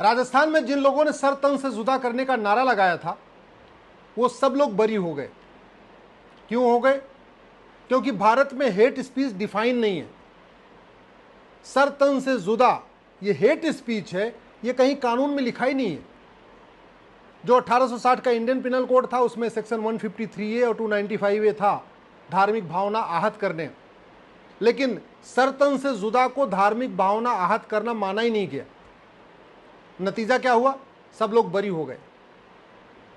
राजस्थान में जिन लोगों ने सर तन से जुदा करने का नारा लगाया था वो सब लोग बरी हो गए। क्यों हो गए? क्योंकि भारत में हेट स्पीच डिफाइन नहीं है। सर तन से जुदा ये हेट स्पीच है, ये कहीं कानून में लिखा ही नहीं है। जो 1860 का इंडियन पिनल कोड था उसमें सेक्शन 153A और 295A था, धार्मिक भावना आहत करने। लेकिन सर तन से जुदा को धार्मिक भावना आहत करना माना ही नहीं गया। नतीजा क्या हुआ? सब लोग बरी हो गए।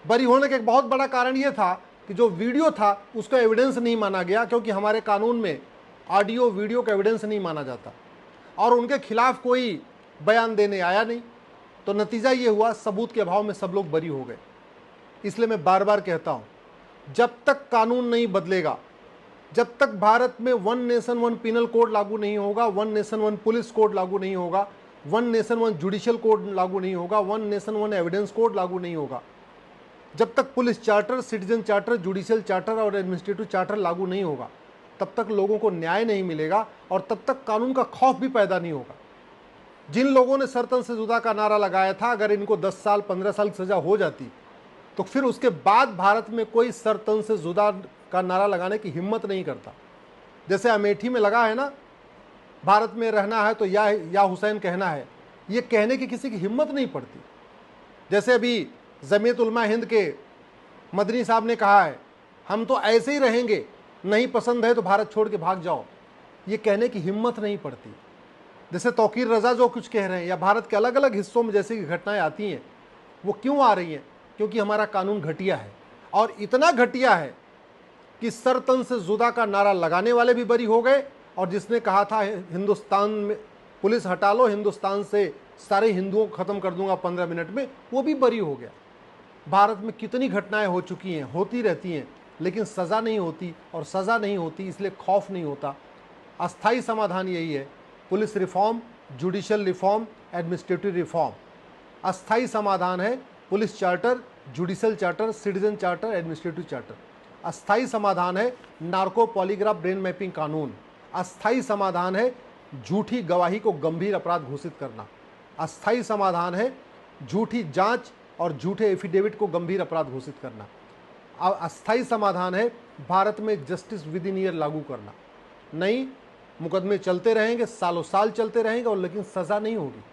बरी होने का एक बहुत बड़ा कारण यह था कि जो वीडियो था उसका एविडेंस नहीं माना गया, क्योंकि हमारे कानून में ऑडियो वीडियो का एविडेंस नहीं माना जाता और उनके खिलाफ कोई बयान देने आया नहीं। तो नतीजा ये हुआ, सबूत के अभाव में सब लोग बरी हो गए। इसलिए मैं बार बार कहता हूं, जब तक कानून नहीं बदलेगा, जब तक भारत में one nation one penal code लागू नहीं होगा, one nation one police code लागू नहीं होगा, one nation one judicial code लागू नहीं होगा, one nation one evidence code लागू नहीं होगा, जब तक police charter, citizen charter, judicial charter और एडमिनिस्ट्रेटिव चार्टर लागू नहीं होगा, तब तक लोगों को न्याय नहीं मिलेगा और तब तक कानून का खौफ भी पैदा नहीं होगा। जिन लोगों ने सरतन से जुदा का नारा लगाया था, अगर इनको 10 साल 15 साल की सजा हो जाती तो फिर उसके बाद भारत में कोई सरतन से जुदा का नारा लगाने की हिम्मत नहीं करता। जैसे अमेठी में लगा है ना, भारत में रहना है तो या हुसैन कहना है, ये कहने की किसी की हिम्मत नहीं पड़ती। जैसे अभी जमीयत उलमा हिंद के मदनी साहब ने कहा है, हम तो ऐसे ही रहेंगे, नहीं पसंद है तो भारत छोड़ के भाग जाओ, ये कहने की हिम्मत नहीं पड़ती। जैसे तौकीर रजा जो कुछ कह रहे हैं, या भारत के अलग अलग हिस्सों में जैसी घटनाएं आती हैं, वो क्यों आ रही हैं? क्योंकि हमारा कानून घटिया है, और इतना घटिया है कि सरतन से जुदा का नारा लगाने वाले भी बरी हो गए, और जिसने कहा था हिंदुस्तान में पुलिस हटा लो, हिंदुस्तान से सारे हिंदुओं को ख़त्म कर दूंगा 15 मिनट में, वो भी बरी हो गया। भारत में कितनी घटनाएं हो चुकी हैं, होती रहती हैं, लेकिन सज़ा नहीं होती, और सज़ा नहीं होती इसलिए खौफ नहीं होता। अस्थाई समाधान यही है, police reform, judicial reform, administrative reform. अस्थाई समाधान है police charter, judicial charter, citizen charter, administrative charter. अस्थाई समाधान है नार्को पॉलीग्राफ ब्रेन मैपिंग कानून। अस्थाई समाधान है झूठी गवाही को गंभीर अपराध घोषित करना। अस्थाई समाधान है झूठी जांच और झूठे एफिडेविट को गंभीर अपराध घोषित करना। अस्थाई समाधान है भारत में जस्टिस विद इन ईयर लागू करना। नहीं, मुकदमे चलते रहेंगे, सालों साल चलते रहेंगे, और लेकिन सज़ा नहीं होगी।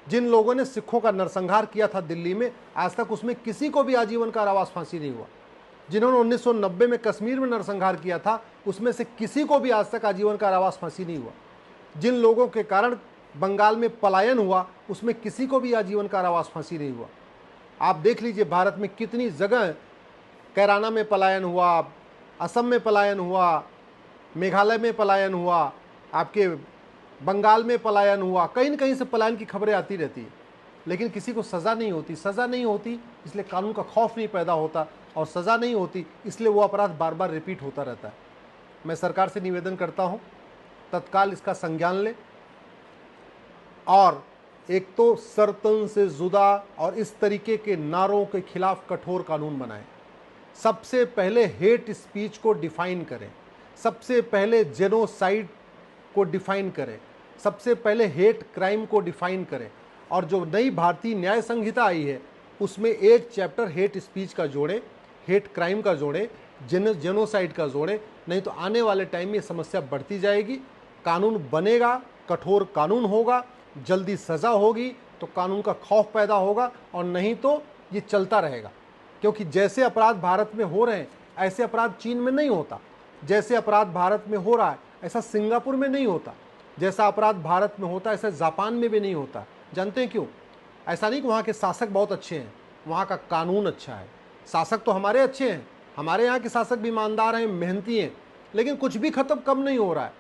जिन लोगों ने सिखों का नरसंहार किया था दिल्ली में, आज तक उसमें किसी को भी आजीवन कारावास फांसी नहीं हुआ। जिन्होंने 1990 में कश्मीर में नरसंहार किया था, उसमें से किसी को भी आज तक आजीवन कारावास फांसी नहीं हुआ। जिन लोगों के कारण बंगाल में पलायन हुआ, उसमें किसी को भी आजीवन कारावास फांसी नहीं हुआ। आप देख लीजिए भारत में कितनी जगह कैराना में पलायन हुआ, असम में पलायन हुआ, मेघालय में पलायन हुआ, आपके बंगाल में पलायन हुआ, कहीं न कहीं से पलायन की खबरें आती रहती है, लेकिन किसी को सज़ा नहीं होती। सज़ा नहीं होती इसलिए कानून का खौफ नहीं पैदा होता, और सज़ा नहीं होती इसलिए वो अपराध बार बार रिपीट होता रहता है। मैं सरकार से निवेदन करता हूँ, तत्काल इसका संज्ञान ले, और एक तो सरतन से जुदा और इस तरीके के नारों के खिलाफ कठोर कानून बनाएं। सबसे पहले हेट स्पीच को डिफाइन करें, सबसे पहले जेनोसाइड को डिफाइन करें, सबसे पहले हेट क्राइम को डिफाइन करें, और जो नई भारतीय न्याय संहिता आई है उसमें एक चैप्टर हेट स्पीच का जोड़ें, हेट क्राइम का जोड़ें, जेनोसाइड का जोड़ें। नहीं तो आने वाले टाइम में समस्या बढ़ती जाएगी। कानून बनेगा, कठोर कानून होगा, जल्दी सज़ा होगी तो कानून का खौफ पैदा होगा, और नहीं तो ये चलता रहेगा। क्योंकि जैसे अपराध भारत में हो रहे हैं ऐसे अपराध चीन में नहीं होता, जैसे अपराध भारत में हो रहा है ऐसा सिंगापुर में नहीं होता, जैसा अपराध भारत में होता है ऐसा जापान में भी नहीं होता। जानते हैं क्यों? ऐसा नहीं कि वहाँ के शासक बहुत अच्छे हैं, वहाँ का कानून अच्छा है। शासक तो हमारे अच्छे हैं, हमारे यहाँ के शासक भी ईमानदार हैं, मेहनती हैं, लेकिन कुछ भी ख़त्म कम नहीं हो रहा है।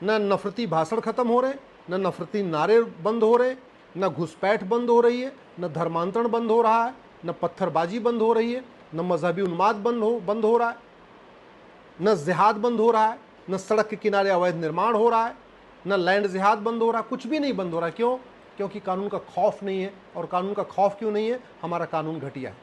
न नफरती भाषण ख़त्म हो रहे हैं, न नफरती नारे बंद हो रहे हैं, न घुसपैठ बंद हो रही है, न धर्मांतरण बंद हो रहा है, न पत्थरबाजी बंद हो रही है, न मजहबी उन्माद बंद हो रहा है, न जिहाद बंद हो रहा है, न सड़क के किनारे अवैध निर्माण हो रहा है, न लैंड जिहाद बंद हो रहा है, कुछ भी नहीं बंद हो रहा है। क्यों? क्योंकि कानून का खौफ नहीं है। और कानून का खौफ क्यों नहीं है? हमारा कानून घटिया है।